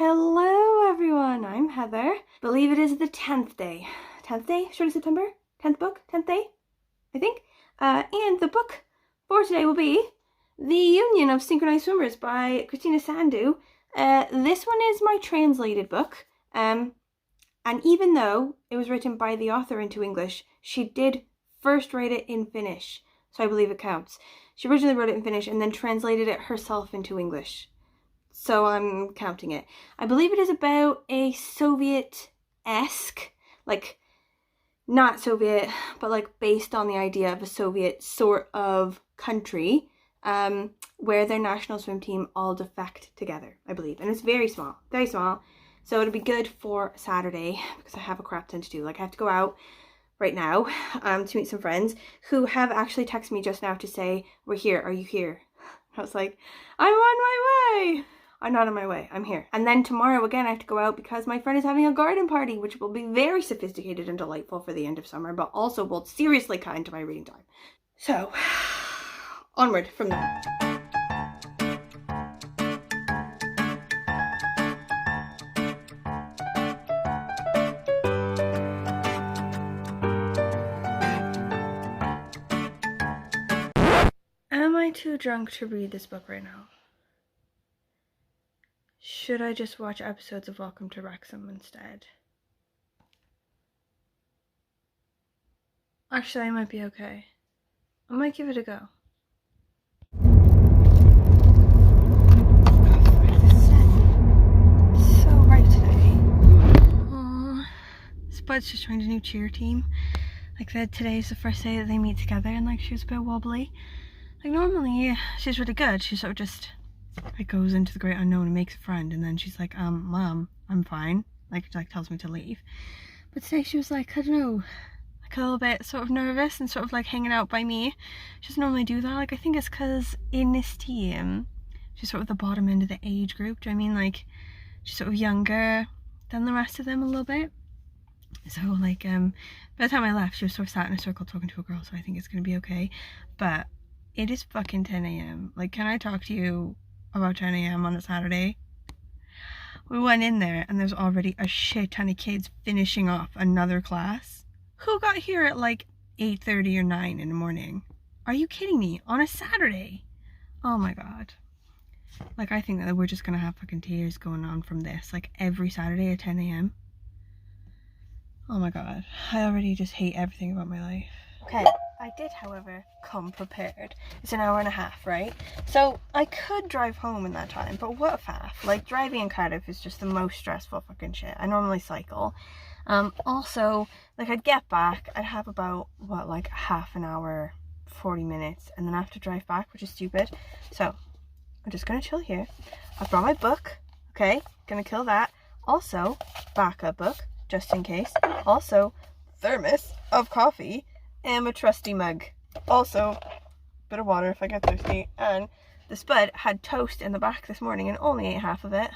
Hello everyone, I'm Heather. Believe it is the 10th day. 10th day? Shorty September? 10th book? 10th day? I think. And the book for today will be The Union of Synchronized Swimmers by Christina Sandu. This one is my translated book. And even though it was written by the author into English, she did first write it in Finnish. So I believe it counts. She originally wrote it in Finnish and then translated it herself into English. So I'm counting it. I believe it is about a Soviet-esque, like, not Soviet, but like based on the idea of a Soviet sort of country, where their national swim team all defect together, I believe. And it's very small, very small. So it'll be good for Saturday because I have a crap ton to do. Like I have to go out right now to meet some friends who have actually texted me just now to say, we're here, are you here? I was like, I'm on my way. I'm not on my way, I'm here. And then tomorrow again I have to go out because my friend is having a garden party, which will be very sophisticated and delightful for the end of summer, but also will seriously cut into my reading time. So, onward from that. Am I too drunk to read this book right now? Should I just watch episodes of Welcome to Wrexham instead? Actually, I might be okay. I might give it a go. So right today. Aww. Spud's just joined a new cheer team. Like today's the first day that they meet together and like she was a bit wobbly. Like normally she's really good. She sort of just goes into the great unknown and makes a friend, and then she's like, Mom, I'm fine. Like tells me to leave. But today she was like, I don't know, like a little bit sort of nervous and sort of like hanging out by me. She doesn't normally do that. Like I think it's because in this team, she's sort of the bottom end of the age group. Do you know what I mean? Like she's sort of younger than the rest of them a little bit. So like by the time I left, she was sort of sat in a circle talking to a girl, so I think it's gonna be okay. But it is fucking 10 a.m. Like, can I talk to you about 10 a.m. on a Saturday? We went in there and there's already a shit ton of kids finishing off another class. Who got here at like 8:30 or 9 in the morning? Are you kidding me? On a Saturday? Oh my god. Like, I think that we're just gonna have fucking tears going on from this, like every Saturday at 10 a.m. Oh my god. I already just hate everything about my life. Okay, I did, however, come prepared. It's an hour and a half, right? So I could drive home in that time, but what a faff. Like, driving in Cardiff is just the most stressful fucking shit. I normally cycle. Also, like, I'd get back, I'd have about, what, like half an hour, 40 minutes, and then I have to drive back, which is stupid. So, I'm just gonna chill here. I brought my book, okay? Gonna kill that. Also, backup book, just in case. Also, thermos of coffee. And a trusty mug. Also, a bit of water if I get thirsty. And the Spud had toast in the back this morning and only ate half of it.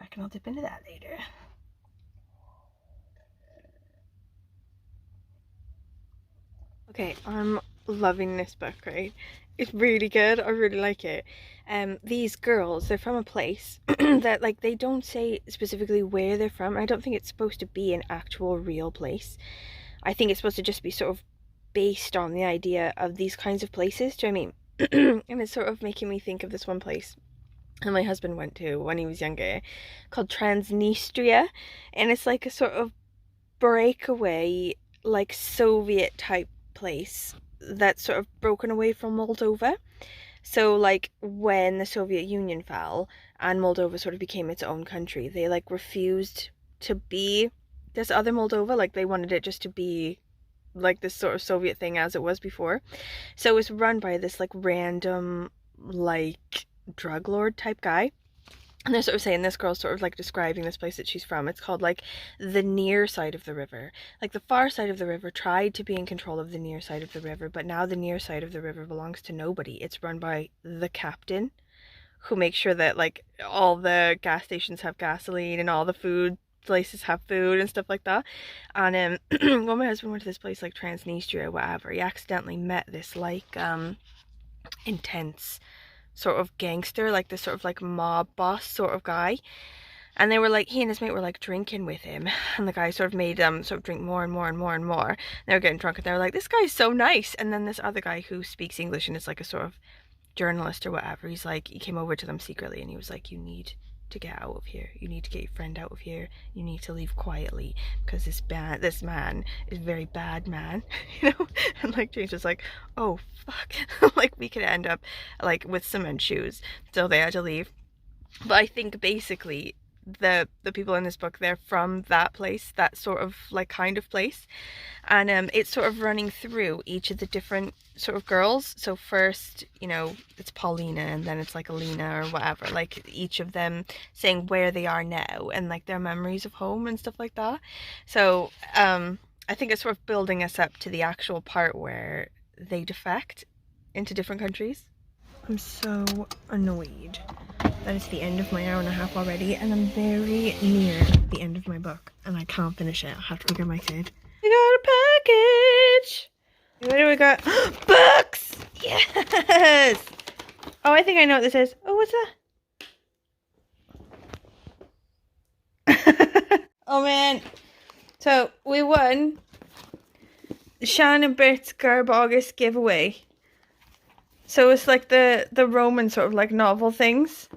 Reckon I'll dip into that later. Okay, I'm loving this book, right? It's really good. I really like it. These girls, they're from a place that, like, they don't say specifically where they're from. I don't think it's supposed to be an actual real place. I think it's supposed to just be sort of based on the idea of these kinds of places. Do you know what I mean? And it's sort of making me think of this one place that my husband went to when he was younger called Transnistria. And it's like a sort of breakaway, like Soviet type place that's sort of broken away from Moldova. So like when the Soviet Union fell and Moldova sort of became its own country, they like refused to be this other Moldova. Like they wanted it just to be like this sort of Soviet thing as it was before. So it was run by this like random like drug lord type guy. And they're sort of saying, this girl's sort of like describing this place that she's from. It's called like the near side of the river. Like the far side of the river tried to be in control of the near side of the river, but now the near side of the river belongs to nobody. It's run by the captain, who makes sure that like all the gas stations have gasoline and all the food places have food and stuff like that. And when my husband went to this place like Transnistria or whatever, he accidentally met this like intense sort of gangster, like this sort of like mob boss sort of guy. And they were like, he and his mate were like drinking with him, and the guy sort of made them sort of drink more and more and more and more. And they were getting drunk, and they were like, this guy's so nice. And then this other guy who speaks English and is like a sort of journalist or whatever, he's like, he came over to them secretly and he was like, you need to get out of here, you need to get your friend out of here, you need to leave quietly, because this man is a very bad man. You know. And like James was like, oh fuck. Like we could end up like with cement shoes, so they had to leave. But I think basically the people in this book, they're from that place, that sort of like kind of place, and it's sort of running through each of the different sort of girls. So first, you know, it's Paulina, and then it's like Alina or whatever, like each of them saying where they are now and like their memories of home and stuff like that. So I think it's sort of building us up to the actual part where they defect into different countries. I'm so annoyed that it's the end of my hour and a half already, and I'm very near the end of my book, and I can't finish it. I have to go get my kid. We got a package! What do we got? Books! Yes! Oh, I think I know what this is. Oh, what's that? Oh man. So, we won Sian and Bert's Garb August giveaway. So it's like the Roman sort of like novel things.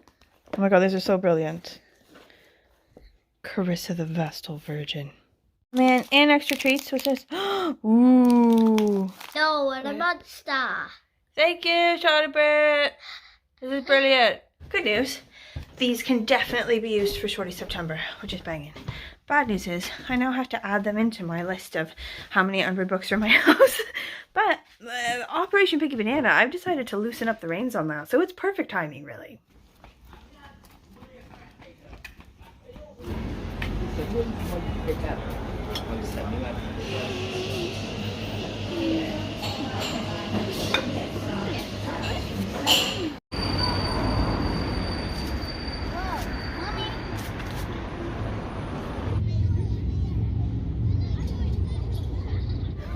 Oh my god, these are so brilliant. Carissa the Vestal Virgin. Man, and extra treats, which is ooh. No, what about the star? Thank you, Shorty Bert. This is brilliant. Good news. These can definitely be used for Shorty September, which is banging. Bad news is, I now have to add them into my list of how many unread books are in my house. But Operation Picky Banana, I've decided to loosen up the reins on that, so it's perfect timing, really.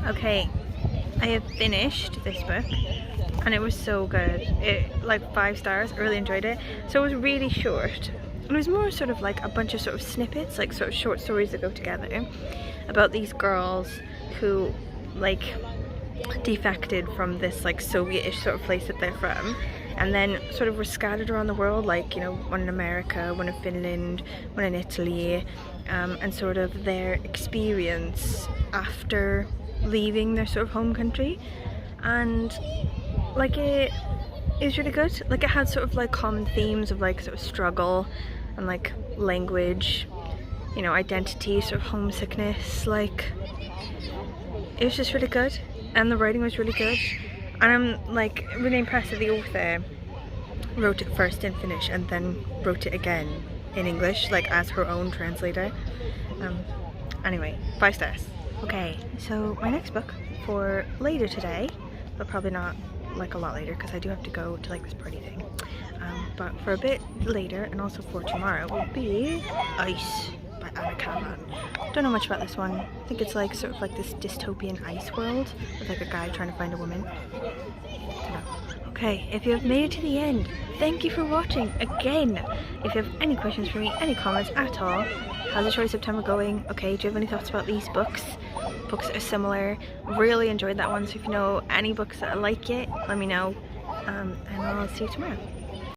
Okay, I have finished this book and it was so good. It like 5 stars. I really enjoyed it. So it was really short. It was more sort of like a bunch of sort of snippets, like sort of short stories that go together about these girls who like defected from this like Soviet-ish sort of place that they're from, and then sort of were scattered around the world, like, you know, one in America, one in Finland, one in Italy, and sort of their experience after leaving their sort of home country. And like it was really good. Like it had sort of like common themes of like sort of struggle and like language, you know, identity, sort of homesickness. Like it was just really good, and the writing was really good, and I'm like really impressed that the author wrote it first in Finnish and then wrote it again in English, like as her own translator. Anyway, 5 stars. Okay, so my next book for later today, but probably not like a lot later because I do have to go to like this party thing, but for a bit later and also for tomorrow will be Ice by Anna Kavan. Don't know much about this one. I think it's like sort of like this dystopian ice world with like a guy trying to find a woman. Don't know. Okay, if you have made it to the end, thank you for watching again. If you have any questions for me, any comments at all, how's the Shorty September going? Okay, do you have any thoughts about these books? Books that are similar. Really enjoyed that one, so if you know any books that are like it, let me know, and I'll see you tomorrow.